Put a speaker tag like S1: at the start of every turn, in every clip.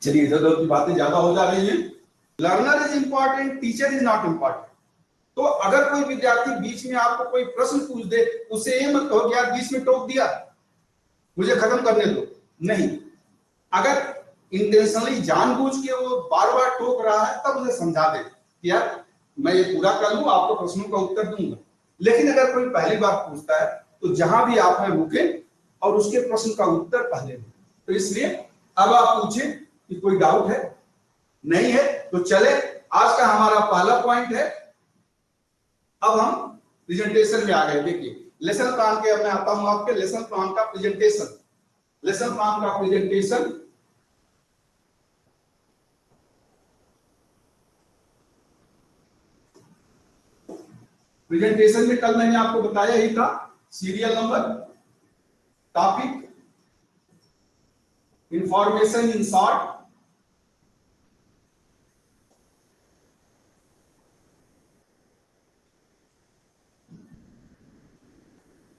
S1: चलिए, इधर उधर की बातें ज्यादा हो जा रही हैं। Learner is important, teacher is not important. तो अगर कोई विद्यार्थी बीच में आपको कोई प्रश्न पूछ दे, उससे ये मत कहो कि यार बीच में टोक दिया, मुझे खत्म करने दो। नहीं, अगर इंटेंशनली जानबूझ के वो बार बार टोक रहा है, तब उसे समझा दे कि यार मैं ये पूरा कर लूं, आपको प्रश्नों का उत्तर दूंगा। लेकिन अगर कोई पहली बार पूछता है तो जहां भी आप हैं रुके और उसके प्रश्न का उत्तर पहले दें। तो इसलिए अब आप पूछे कि कोई डाउट है, नहीं है तो चले। आज का हमारा पहला पॉइंट है, अब हम प्रेजेंटेशन में आ गए। देखिए लेसन प्लान के, अब मैं आता हूं आपके लेसन प्लान का प्रेजेंटेशन। लेसन प्लान का प्रेजेंटेशन में कल मैंने आपको बताया ही था, serial number, topic, information in short,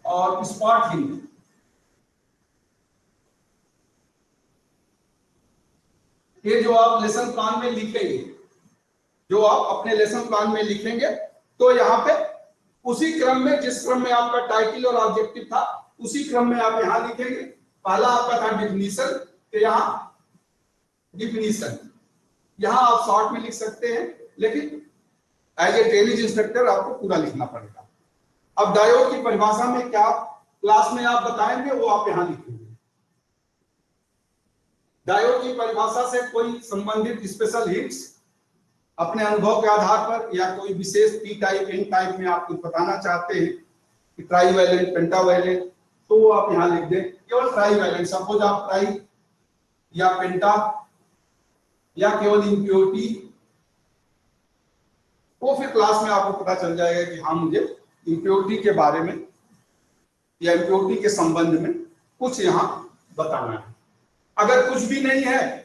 S1: और स्पॉट हिंट। ये जो आप लेसन प्लान में लिखेंगे, जो आप अपने लेसन प्लान में लिखेंगे, तो यहाँ पे उसी क्रम में, जिस क्रम में आपका टाइटल और ऑब्जेक्टिव था, उसी क्रम में आप यहाँ लिखेंगे। पहला आपका था डिफिनीशन, तो यहाँ डिफिनीशन, यहाँ आप शॉर्ट में लिख सकते हैं, लेकिन एज ए ट्रेनिंग इंस्ट्रक्टर आपको पूरा लिखना पड़ेगा। अब डायोड की परिभाषा में क्या क्लास में आप बताएंगे, वो आप यहाँ लिखेंगे। डायोड की परिभाषा से कोई संबंधित स्पेशल हिंट्स अपने अनुभव के आधार पर, या कोई विशेष पी टाइप एन टाइप में आप कुछ बताना चाहते हैं कि ट्राईवैलेंट, पेंटावैलेंट, तो वो आप यहाँ लिख दें। केवल ट्राईवैलेंट, सपोज आप ट्राई या पेंटा या केवल इम्प्योरिटी, वो फिर क्लास में आपको पता चल जाएगा कि हाँ मुझे इम्प्योरिटी के बारे में या इम्प्योरिटी के संबंध में कुछ यहाँ बताना है। अगर कुछ भी नहीं है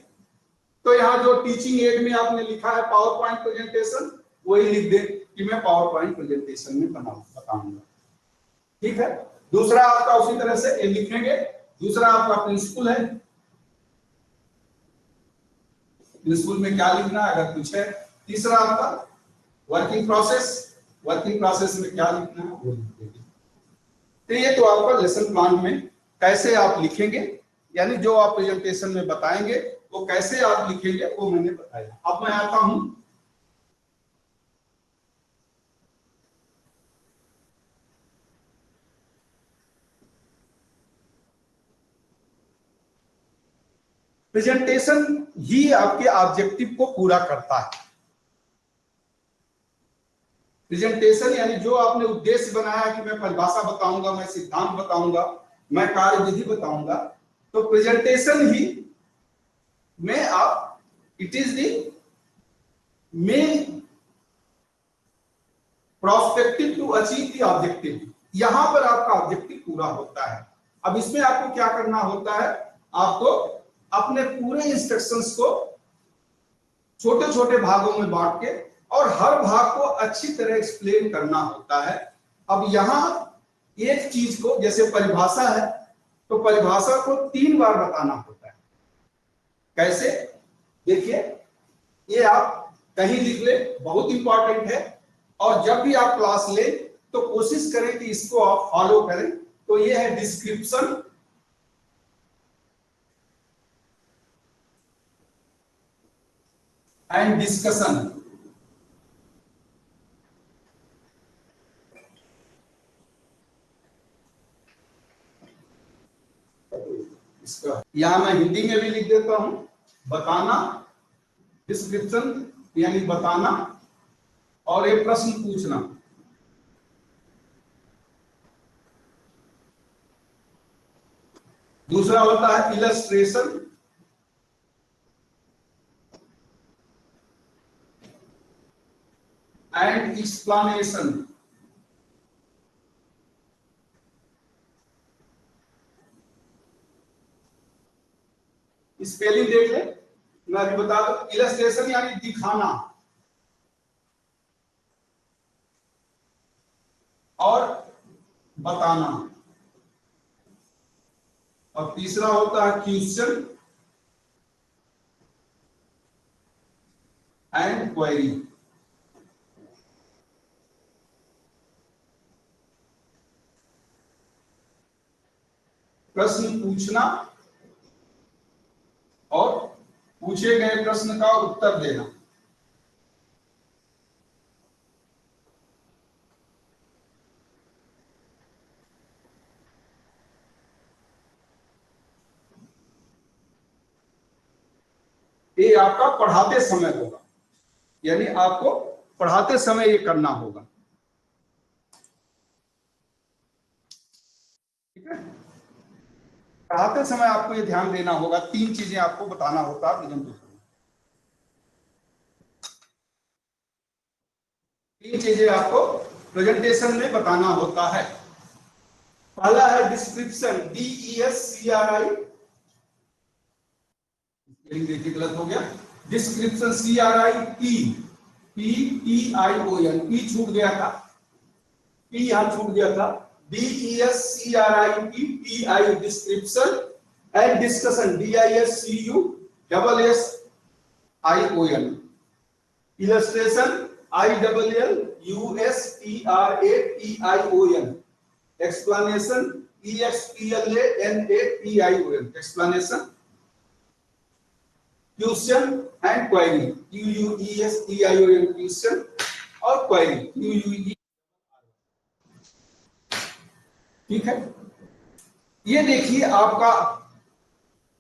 S1: तो यहाँ जो टीचिंग एड में आपने लिखा है पावर पॉइंट प्रेजेंटेशन, वही लिख दे कि मैं पावर पॉइंट प्रेजेंटेशन में बताऊंगा। ठीक है। दूसरा आपका उसी तरह से लिखेंगे। दूसरा आपका प्रिंसिपल है, प्रिंसिपल में क्या लिखना है अगर कुछ है। तीसरा आपका वर्किंग प्रोसेस, वर्किंग प्रोसेस में क्या लिखना है वो लिख देंगे। तो ये तो आपका लेसन प्लान में कैसे आप लिखेंगे, यानी जो आप प्रेजेंटेशन में बताएंगे वो कैसे आप लिखेंगे वो मैंने बताया। अब मैं आता हूं प्रेजेंटेशन ही आपके ऑब्जेक्टिव को पूरा करता है। प्रेजेंटेशन यानी जो आपने उद्देश्य बनाया कि मैं परिभाषा बताऊंगा, मैं सिद्धांत बताऊंगा, मैं कार्य विधि बताऊंगा, तो प्रेजेंटेशन ही में आप, it is the main prospective to achieve the objective. यहां पर आपका ऑब्जेक्टिव पूरा होता है। अब इसमें आपको क्या करना होता है, आपको अपने पूरे इंस्ट्रक्शंस को छोटे छोटे भागों में बांट के और हर भाग को अच्छी तरह एक्सप्लेन करना होता है। अब यहां एक चीज को, जैसे परिभाषा है तो परिभाषा को 3 बार बताना होता है। कैसे, देखिए ये आप कहीं लिख ले, बहुत इंपॉर्टेंट है। और जब भी आप क्लास ले तो कोशिश करें कि इसको आप फॉलो करें। तो ये है डिस्क्रिप्शन, एंड डिस्कशन। इसका यहां मैं हिंदी में भी लिख देता हूं, बताना, डिस्क्रिप्शन यानी बताना, और एक प्रश्न पूछना। दूसरा होता है इलस्ट्रेशन, एंड एक्सप्लेनेशन। स्पेलिंग देख ले, मैं अभी बता दूं। इलस्ट्रेशन यानी दिखाना, और बताना, और तीसरा होता है क्वेश्चन, एंड क्वेरी। प्रश्न पूछना और पूछे गए प्रश्न का उत्तर देना। ये आपका पढ़ाते समय होगा, यानी आपको पढ़ाते समय ये करना होगा। ठीक है, पढ़ाते समय आपको ये ध्यान देना होगा, 3 चीजें आपको बताना होता है प्रेजेंटेशन में। 3 चीजें आपको प्रेजेंटेशन में बताना होता है। पहला है डिस्क्रिप्शन, DESCRI, देखिए गलत हो गया, डिस्क्रिप्शन CRIP पी छूट गया था, पी यहां छूट गया था, DESCRIP description and discussion DISCUSSION illustration ILLUSTRATION explanation EXPLANATION explanation question and query QUESTION question और क्वेरी QUE। ठीक है, ये देखिए आपका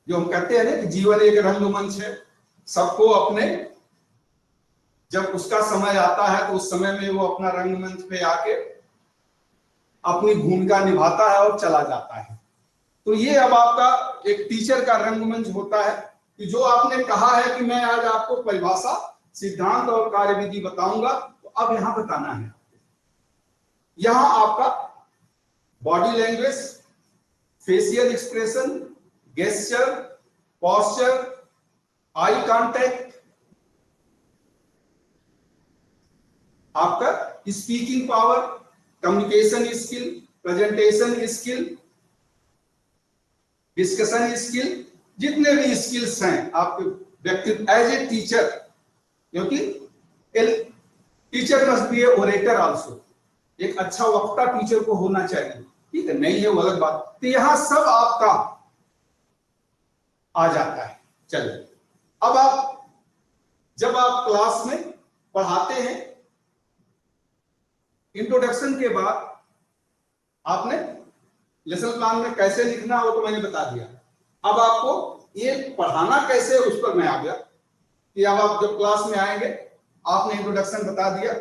S1: जो हम कहते हैं ना कि जीवन एक रंगमंच है, सबको अपने जब उसका समय आता है तो उस समय में वो अपना रंगमंच पे आके अपनी भूमिका निभाता है और चला जाता है। तो ये अब आपका एक टीचर का रंगमंच होता है कि जो आपने कहा है कि मैं आज आपको परिभाषा, सिद्धांत और कार्यविधि बताऊंगा, तो अब यहां बताना है। यहां आपका body language, facial expression, gesture, posture, eye contact, आपका speaking power, communication skill, presentation skill, discussion skill, जितने भी स्किल्स हैं आपके व्यक्तित्व एज ए टीचर, क्योंकि teacher must be a orator also, एक अच्छा वक्ता टीचर को होना चाहिए। ठीक है, नहीं है वो अलग बात। तो यहां सब आपका आ जाता है। चलिए, अब आप जब आप क्लास में पढ़ाते हैं, इंट्रोडक्शन के बाद आपने लेसन प्लान में कैसे लिखना हो तो मैंने बता दिया। अब आपको ये पढ़ाना कैसे उस पर मैं आ गया कि अब आप जब क्लास में आएंगे, आपने इंट्रोडक्शन बता दिया,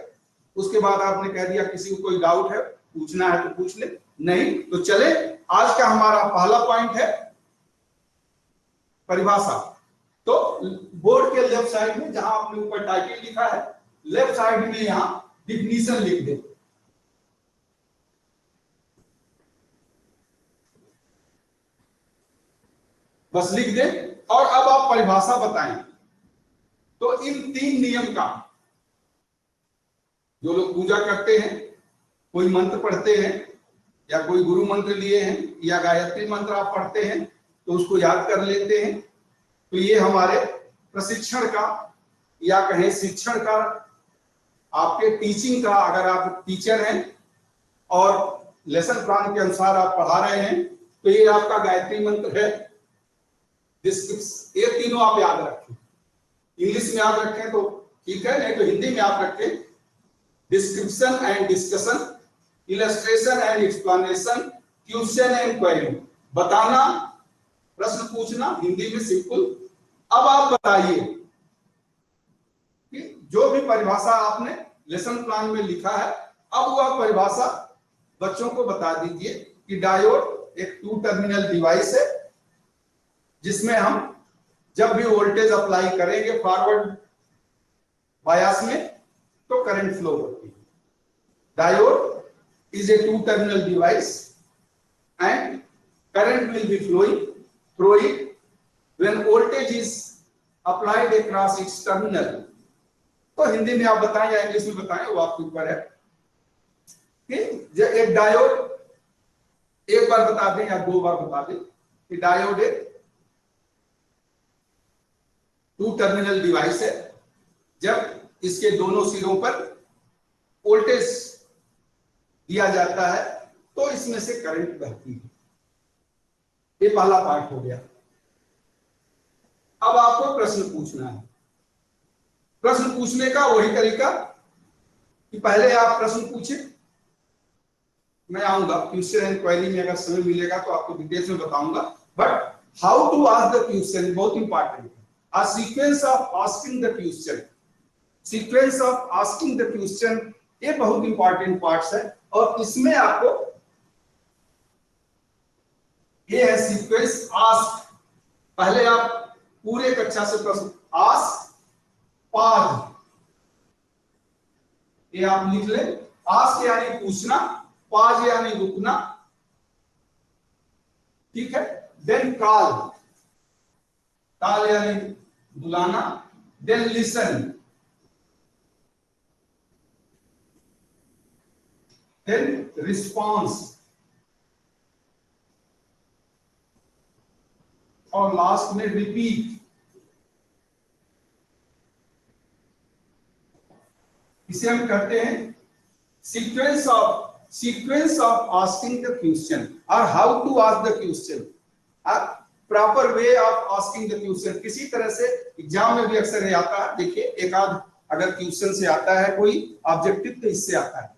S1: उसके बाद आपने कह दिया किसी को कोई डाउट है, पूछना है तो पूछ ले, नहीं तो चले। आज का हमारा पहला पॉइंट है परिभाषा। तो बोर्ड के लेफ्ट साइड में जहां आपने ऊपर टाइटल लिखा है, लेफ्ट साइड में यहां डिफिनीशन लिख दे। बस लिख दे और अब आप परिभाषा बताएं। तो इन 3 नियम का, जो लोग पूजा करते हैं, कोई मंत्र पढ़ते हैं या कोई गुरु मंत्र लिए हैं या गायत्री मंत्र आप पढ़ते हैं तो उसको याद कर लेते हैं। तो ये हमारे प्रशिक्षण का या कहें शिक्षण का, आपके टीचिंग का, अगर आप टीचर हैं और लेसन प्लान के अनुसार आप पढ़ा रहे हैं तो ये आपका गायत्री मंत्र है, ये तीनों आप याद रखें। इंग्लिश में याद रखें तो ठीक है, नहीं तो हिंदी में आप रखें। Description and discussion, illustration and explanation, question and query, बताना, प्रश्न पूछना, हिंदी में सिंपल। अब आप बताइए कि जो भी परिभाषा आपने लेसन प्लान में लिखा है, अब वह परिभाषा बच्चों को बता दीजिए कि डायोड एक 2 टर्मिनल डिवाइस है जिसमें हम जब भी वोल्टेज अप्लाई करेंगे फॉरवर्ड बायस में तो करंट फ्लो होती है। Diode is a 2 terminal device and current will be flowing through it when voltage is applied across its terminal। तो हिंदी में आप बताएं या इंग्लिश में बताएं, वो आपके ऊपर है कि एक डायोड, एक बार बता दें या 2 बार बता दें कि डायोड एक 2 टर्मिनल डिवाइस है जब इसके दोनों सिरों पर वोल्टेज दिया जाता है तो इसमें से करंट बहती है। ये पहला पार्ट हो गया। अब आपको प्रश्न पूछना है। प्रश्न पूछने का वही तरीका कि पहले आप प्रश्न पूछे, मैं आऊंगा क्वेश्चन एंड क्वेरी में, अगर समय मिलेगा तो आपको डिटेल्स में बताऊंगा। But how to ask the question बहुत इंपॉर्टेंट है। A sequence of asking the question, sequence of asking the question, ये बहुत इंपॉर्टेंट पार्ट्स है। और इसमें आपको ये है सीक्वेंस आस्क। पहले आप पूरे कक्षा से प्रश्न आस्क पाज, ये आप लिख ले। आस्क यानी पूछना, पाज यानी रुकना, ठीक है। देन कॉल, कॉल यानी बुलाना। देन लिसन, देन रिस्पॉन्स, और लास्ट में रिपीट। इसे हम कहते हैं sequence of asking the question और how to ask the question, proper way of asking the question. किसी तरह से एग्जाम में भी अक्सर ये आता है, देखिए एक आध अगर क्वेश्चन से आता है कोई ऑब्जेक्टिव तो इससे आता है।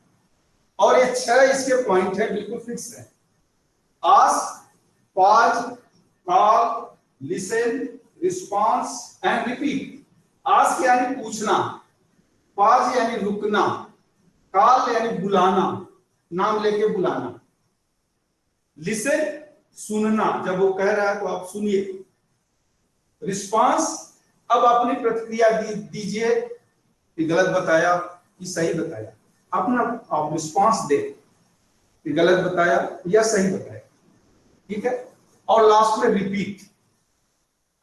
S1: और ये 6 इसके पॉइंट है, बिल्कुल फिक्स है। Ask, pause, call, listen, response and repeat. Ask यानी पूछना, पॉज यानी रुकना, कॉल यानी बुलाना, नाम लेके बुलाना, लिसन सुनना, जब वो कह रहा है तो आप सुनिए, रिस्पॉन्स अब अपनी प्रतिक्रिया दीजिए कि गलत बताया कि सही बताया, अपना आप रिस्पॉन्स दे कि गलत बताया या सही बताया, ठीक है। और लास्ट में रिपीट,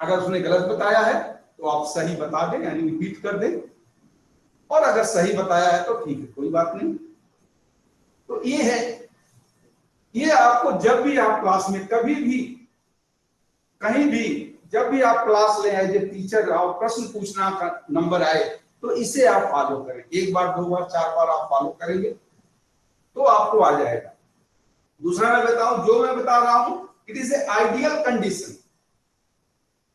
S1: अगर उसने गलत बताया है तो आप सही बता दें यानी रिपीट कर दें, और अगर सही बताया है तो ठीक है, कोई बात नहीं। तो ये है, ये आपको जब भी आप क्लास में कभी भी कहीं भी जब भी आप क्लास ले एज ए टीचर और प्रश्न पूछना का नंबर आए तो इसे आप फॉलो करें। एक बार, 2 बार, 4 बार आप फॉलो करेंगे तो आपको आ जाएगा। दूसरा मैं बताऊं, जो मैं बता रहा हूं it is a ideal condition.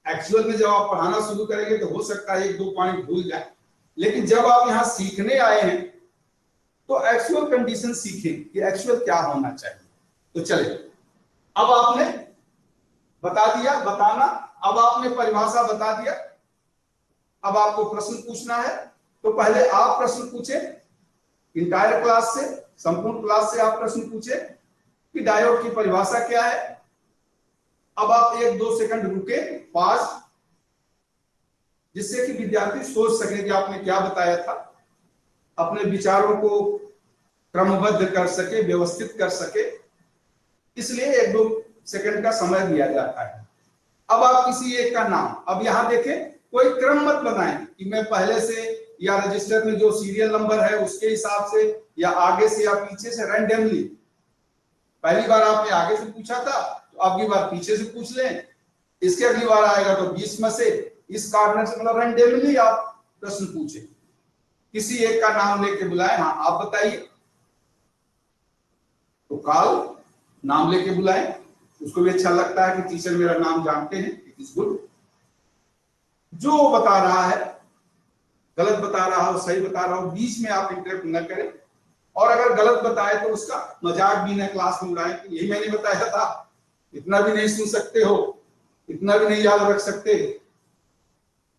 S1: Actual में जब आप पढ़ाना शुरू करेंगे तो हो सकता है 1-2 पॉइंट भूल जाए, लेकिन जब आप यहां सीखने आए हैं तो एक्चुअल कंडीशन सीखें कि एक्चुअल क्या होना चाहिए। तो चले, अब आपने बता दिया बताना, अब आपने परिभाषा बता दिया, अब आपको प्रश्न पूछना है। तो पहले आप प्रश्न पूछे, इंटायर क्लास से, संपूर्ण क्लास से आप प्रश्न पूछे कि डायोड की परिभाषा क्या है। अब आप 1-2 सेकंड रुके, पास, जिससे कि विद्यार्थी सोच सके कि आपने क्या बताया था, अपने विचारों को क्रमबद्ध कर सके, व्यवस्थित कर सके, इसलिए 1-2 सेकंड का समय दिया जाता है। अब आप किसी एक का नाम, अब यहां देखें, कोई क्रम मत बनाएं कि मैं पहले से या रजिस्टर में जो सीरियल नंबर है उसके हिसाब से या आगे से या पीछे से, रैंडमली। पहली बार आपने आगे से पूछा था तो अगली बार पीछे से पूछ लें, इसके अगली बार आएगा तो 20 में से इस कॉर्नर से, मतलब रैंडमली आप प्रश्न पूछे, किसी एक का नाम लेके बुलाए। हाँ आप बताइए, तो काल नाम लेके बुलाए, उसको भी अच्छा लगता है कि टीचर मेरा नाम जानते हैं, इट इज गुड। जो बता रहा है, गलत बता रहा हो सही बता रहा हो, बीच में आप इंटरप्ट न करें, और अगर गलत बताए तो उसका मजाक भी न क्लास में उड़ाएं कि यही मैंने बताया था, इतना भी नहीं सुन सकते हो, इतना भी नहीं याद रख सकते,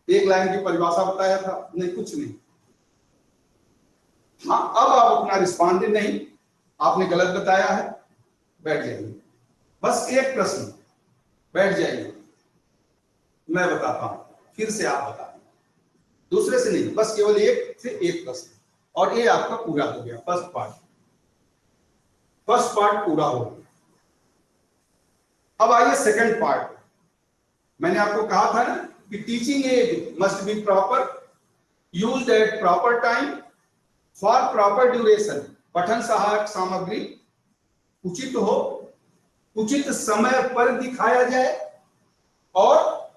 S1: 1 लाइन की परिभाषा बताया था, नहीं कुछ नहीं। हाँ अब आप अपना रिस्पॉन्ड दें, नहीं आपने गलत बताया है, बैठ जाइए, बस एक प्रश्न, बैठ जाइए, मैं बताता हूं, फिर से आप बता, दूसरे से नहीं, बस केवल एक से एक प्रश्न, और ये आपका पूरा हो गया। फर्स्ट पार्ट पूरा हो गया। अब आइए सेकंड पार्ट। मैंने आपको कहा था ना कि teaching add must be proper, used eight proper time for proper duration. पठन सहायक सामग्री उचित हो, उचित समय पर दिखाया जाए और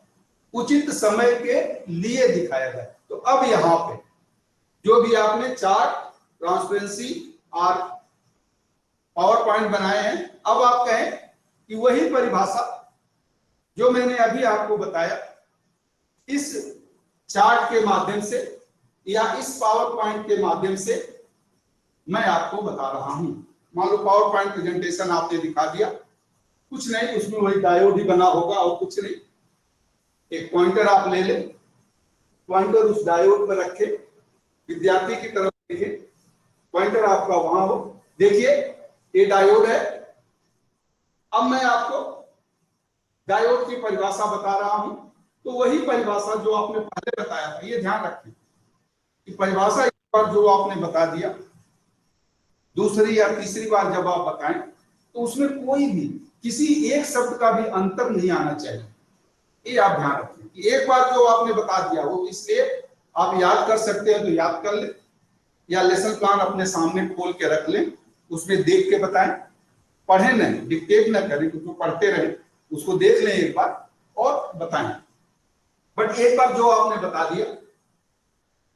S1: उचित समय के लिए दिखाया जाए। तो तो अब यहां पे जो भी आपने चार्ट, ट्रांसपेरेंसी और पावर पॉइंट बनाए हैं, अब आप कहें कि वही परिभाषा जो मैंने अभी आपको बताया इस चार्ट के माध्यम से या इस पावर पॉइंट के माध्यम से मैं आपको बता रहा हूं। मान लो पावर पॉइंट प्रेजेंटेशन आपने दिखा दिया, कुछ नहीं, उसमें वही डायोड ही बना होगा और कुछ नहीं। एक पॉइंटर आप ले लें, पॉइंटर उस डायोड पर रखें, विद्यार्थी की तरफ देखिए, पॉइंटर आपका वहां हो, देखिए ये डायोड है। अब मैं आपको डायोड की परिभाषा बता रहा हूं, तो वही परिभाषा जो आपने पहले बताया था, ये ध्यान रखें कि परिभाषा एक बार जो आपने बता दिया, दूसरी या तीसरी बार जब आप बताएं तो उसमें कोई भी किसी एक शब्द का भी अंतर नहीं आना चाहिए। ये आप ध्यान रखें कि एक बार जो आपने बता दिया वो इसलिए आप याद कर सकते हैं तो याद कर लें, या लेसन प्लान अपने सामने खोल के रख लें, उसमें देख के बताएं, पढ़े नहीं, डिक्टेट ना करें, उसको पढ़ते रहें, उसको देख लें एक बार और बताएं। बट एक बार जो आपने बता दिया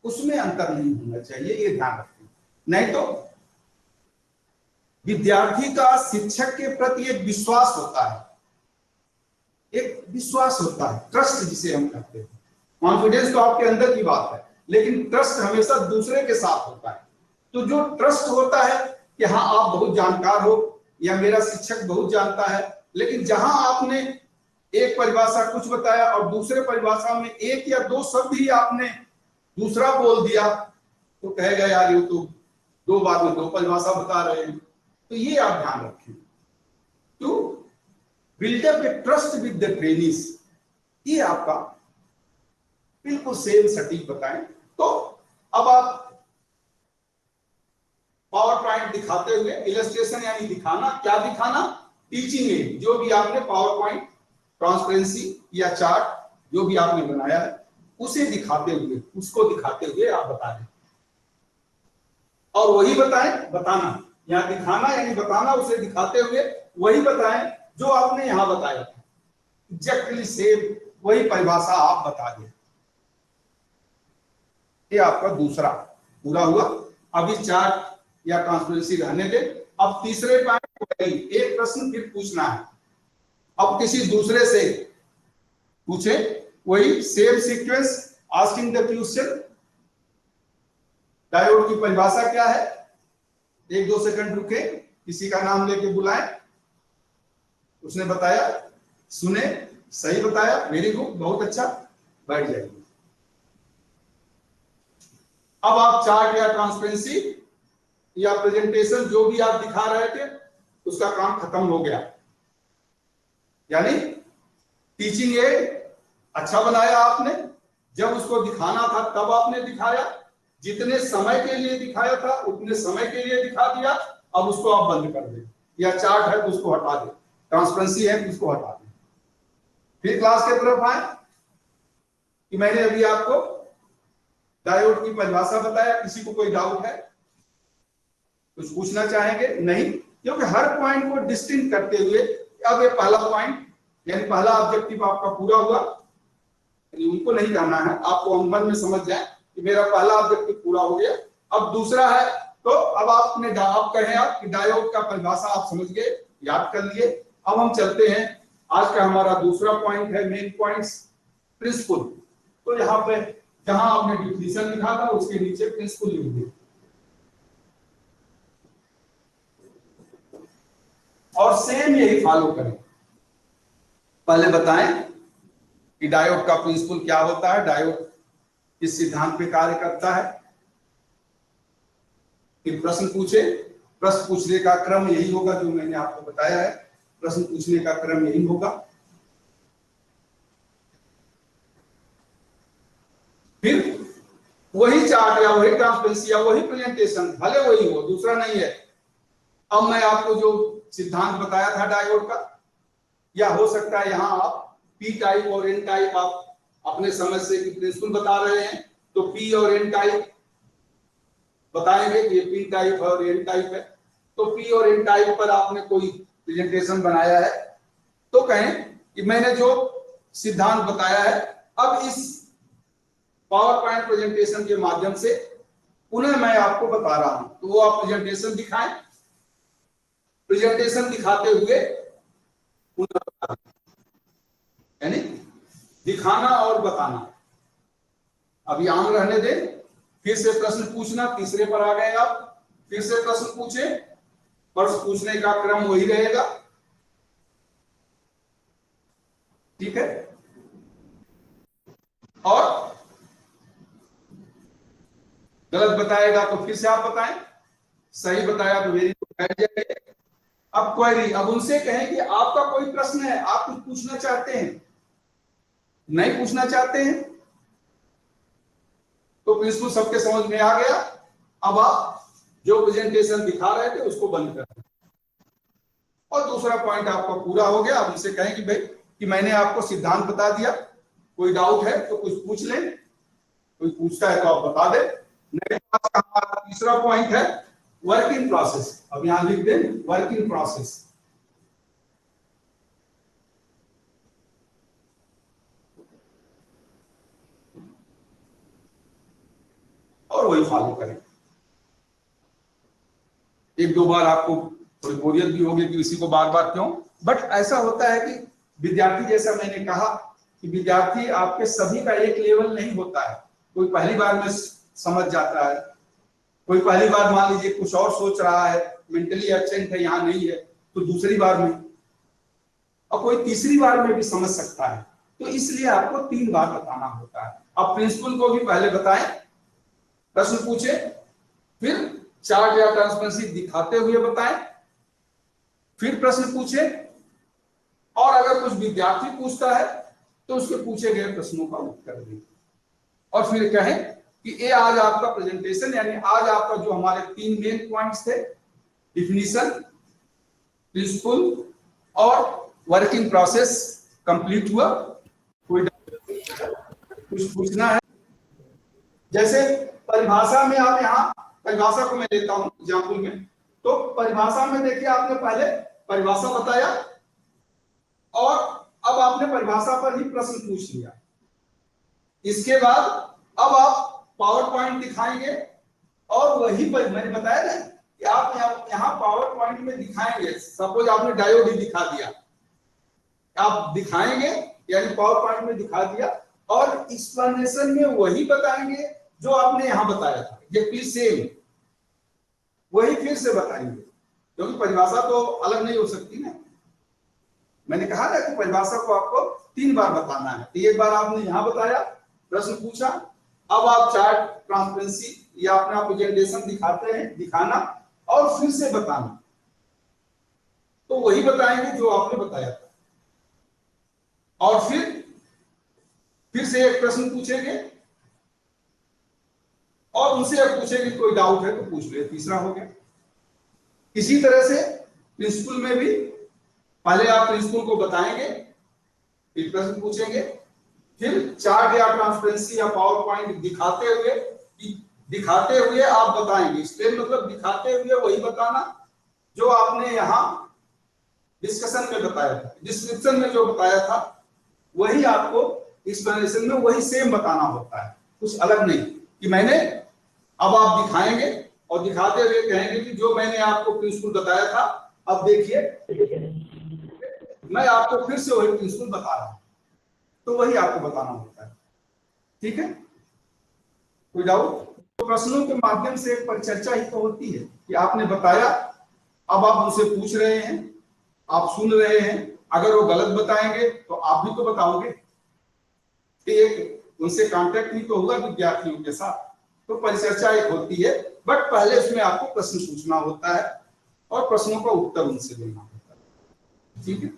S1: उसमें अंतर नहीं होना चाहिए, ये ध्यान रखें। नहीं तो विद्यार्थी का शिक्षक के प्रति एक विश्वास होता है, एक विश्वास होता है, ट्रस्ट जिसे हम कहते हैं। कॉन्फिडेंस तो आपके अंदर की बात है, लेकिन ट्रस्ट हमेशा दूसरे के साथ होता है। तो जो ट्रस्ट होता है कि हाँ आप बहुत जानकार हो या मेरा शिक्षक बहुत जानता है, लेकिन जहां आपने एक परिभाषा कुछ बताया और दूसरे परिभाषा में एक या दो शब्द ही आपने दूसरा बोल दिया, तो कहेगा यार ये तो दो बार में दो परिभाषा बता रहे हैं। तो ये आप ध्यान रखें, to build up a trust with the trainees, ये आपका बिल्कुल सेम सटीक बताएं। तो अब आप पावर पॉइंट दिखाते हुए, इलस्ट्रेशन यानी दिखाना, क्या दिखाना, टीचिंग एड, जो भी आपने पावर पॉइंट, ट्रांसपेरेंसी या चार्ट जो भी आपने बनाया है उसे दिखाते हुए, उसको दिखाते हुए आप बता दें, और वही बताएं, बताना, यहाँ दिखाना यानी बताना, उसे दिखाते हुए वही बताएं जो आपने यहां बताया था, एग्जैक्टली सेम वही परिभाषा आप बता दें। ये आपका दूसरा पूरा हुआ। अभी चार्ट या ट्रांसपेरेंसी रहने दे। अब तीसरे पॉइंट को एक प्रश्न फिर पूछना है, अब किसी दूसरे से पूछे, वही same sequence, asking the question. Diode की परिभाषा क्या है, एक दो सेकंड रुके, किसी का नाम लेके बुलाएं, उसने बताया, सुने, सही बताया, वेरी गुड, बहुत अच्छा, बैठ जाइए। अब आप चार्ट या ट्रांसपेरेंसी या प्रेजेंटेशन जो भी आप दिखा रहे थे उसका काम खत्म हो गया, यानी टीचिंग एड अच्छा बनाया आपने, जब उसको दिखाना था तब आपने दिखाया, जितने समय के लिए दिखाया था उतने समय के लिए दिखा दिया। अब उसको आप बंद कर दें, या चार्ट है तो उसको हटा दें, ट्रांसपेरेंसी है तो उसको हटा दें। फिर क्लास के तरफ आए कि मैंने अभी आपको डायोड की परिभाषा बताया, किसी को कोई डाउट है, कुछ पूछना चाहेंगे? नहीं, क्योंकि हर पॉइंट को डिस्टिंक्ट करते हुए, अब ये पहला पॉइंट यानी पहला ऑब्जेक्टिव आपका पूरा हुआ, उनको नहीं कहना है, आपको मन में समझ जाए कि मेरा पहला ऑब्जेक्टिव पूरा हो गया। अब दूसरा है, तो अब आपने आप कहें आप कि डायोड का परिभाषा आप समझ गए, याद कर लिए। अब हम चलते हैं, आज का हमारा दूसरा पॉइंट है मेन पॉइंट्स, प्रिंसिपल। तो यहाँ पे जहां आपने डिफिनीशन लिखा था उसके नीचे प्रिंसिपल लिख दिया, और सेम यही फॉलो करें। पहले बताएं कि डायोड का प्रिंसिपल क्या होता है, डायोड किस सिद्धांत पे कार्य करता है, फिर प्रश्न पूछे। प्रश्न पूछने का क्रम यही होगा जो मैंने आपको बताया है, प्रश्न पूछने का क्रम यही होगा। फिर वही चार्ट या वही ट्रांसपेरेंसी या वही प्रेजेंटेशन, भले वही हो, दूसरा नहीं है। अब मैं आपको जो सिद्धांत बताया था डायोड का, या हो सकता है यहाँ आप पी टाइप और एन टाइप आप अपने समझ से प्रिंसिपल बता रहे हैं, तो पी और एन टाइप बताएंगे कि ये पी टाइप और एन टाइप है। तो पी और एन टाइप पर आपने कोई प्रेजेंटेशन बनाया है तो कहें कि मैंने जो सिद्धांत बताया है, अब इस पावर पॉइंट प्रेजेंटेशन के माध्यम से पुनः मैं आपको बता रहा हूं। तो वो आप प्रेजेंटेशन दिखाएं, प्रेजेंटेशन दिखाते हुए पुनः बताना, यानी दिखाना और बताना। अभी आम रहने दें, फिर से प्रश्न पूछना। तीसरे पर आ गए आप, फिर से प्रश्न पूछे, प्रश्न पूछने का क्रम वही रहेगा, ठीक है। और गलत बताएगा तो फिर से आप बताएं, सही बताया तो वेरी गुड, बैठ जाइए। अब क्वेरी, अब उनसे कहें कि आपका कोई प्रश्न है, आप कुछ पूछना चाहते हैं, नहीं पूछना चाहते हैं तो प्रिंसिपल सबके समझ में आ गया। अब आप जो प्रेजेंटेशन दिखा रहे थे उसको बंद कर दें। और दूसरा पॉइंट आपका पूरा हो गया। अब उनसे कहें कि भाई कि मैंने आपको सिद्धांत बता दिया, कोई डाउट है तो कुछ पूछ लें, कोई पूछता है तो आप बता दें। हमारा तीसरा पॉइंट है वर्क इन प्रोसेस। अब यहां लिख दें वर्क इन प्रोसेस। और वही फॉलो करें। एक दो बार आपको थोड़ी बोरियत भी होगी कि इसी को बार बार क्यों, बट ऐसा होता है कि विद्यार्थी, जैसा मैंने कहा कि विद्यार्थी आपके सभी का एक लेवल नहीं होता है। कोई पहली बार में समझ जाता है, कोई पहली बार मान लीजिए कुछ और सोच रहा है, मेंटली एब्सेंट है, यहाँ नहीं है, तो दूसरी बार में, और कोई तीसरी बार में भी समझ सकता है। तो इसलिए आपको 3 बार बताना होता है। अब प्रिंसिपल को भी पहले बताएं, प्रश्न पूछे, फिर चार्ट या ट्रांसपेरेंसी दिखाते हुए बताएं, फिर प्रश्न पूछे, और अगर कुछ विद्यार्थी पूछता है तो उसके पूछे गए प्रश्नों का उत्तर दें। और फिर कहें कि ये आज आपका प्रेजेंटेशन, यानी आज आपका जो हमारे 3 मेन पॉइंट्स थे, डिफिनीशन, प्रिंसिपल और वर्किंग प्रोसेस, कंप्लीट हुआ। कोई कुछ पूछना है? जैसे परिभाषा में आप यहाँ, परिभाषा को मैं लेता हूं एग्जाम्पल में, तो परिभाषा में देखिए आपने पहले परिभाषा बताया और अब आपने परिभाषा पर ही प्रश्न पूछ लिया। इसके बाद अब आप पावर पॉइंट दिखाएंगे और वही पर मैंने बताया ना कि आप यहाँ पावर पॉइंट में दिखाएंगे। सपोज आपने डायोड ही दिखा दिया, आप दिखाएंगे यानी पावर पॉइंट में दिखा दिया, और एक्सप्लेनेशन में वही बताएंगे जो आपने यहाँ बताया था, एग्जैक्टली सेम वही फिर से बताएंगे, क्योंकि परिभाषा तो अलग नहीं हो सकती ना। मैंने कहा ना कि परिभाषा को आपको 3 बार बताना है। तो एक बार आपने यहाँ बताया, प्रश्न पूछा, अब आप चार्ट, ट्रांसपेरेंसी या अपना प्रेजेंटेशन दिखाते हैं, दिखाना और फिर से बताना, तो वही बताएंगे जो आपने बताया था। और फिर से एक प्रश्न पूछेंगे और उनसे पूछेंगे कोई डाउट है तो पूछ ले, तीसरा हो गया। इसी तरह से प्रिंसिपल में भी पहले आप प्रिंसिपल को बताएंगे, फिर प्रश्न पूछेंगे, फिर चार्ट या ट्रांसपेरेंसी या पावर पॉइंट दिखाते हुए आप बताएंगे। एक्सप्लेन मतलब दिखाते हुए वही बताना जो आपने यहाँ डिस्कशन में बताया था, डिस्क्रिप्शन में जो बताया था वही आपको एक्सप्लेनेशन में वही सेम बताना होता है, कुछ अलग नहीं। कि मैंने, अब आप दिखाएंगे और दिखाते हुए कहेंगे कि जो मैंने आपको प्रिंसिपल बताया था, अब देखिए मैं आपको फिर से वही प्रिंसिपल बता रहा हूं, तो वही आपको बताना होता है। ठीक है, कोई डाउट? तो प्रश्नों के माध्यम से एक परिचर्चा ही तो होती है कि आपने बताया, अब आप उनसे पूछ रहे हैं, आप सुन रहे हैं, अगर वो गलत बताएंगे तो आप भी तो बताओगे, एक उनसे कांटेक्ट भी तो होगा विद्यार्थियों के साथ, तो परिचर्चा एक होती है। बट पहले उसमें आपको प्रश्न पूछना होता है और प्रश्नों का उत्तर उनसे देना होता है। ठीक है,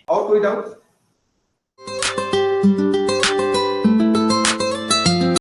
S1: और कोई डाउट?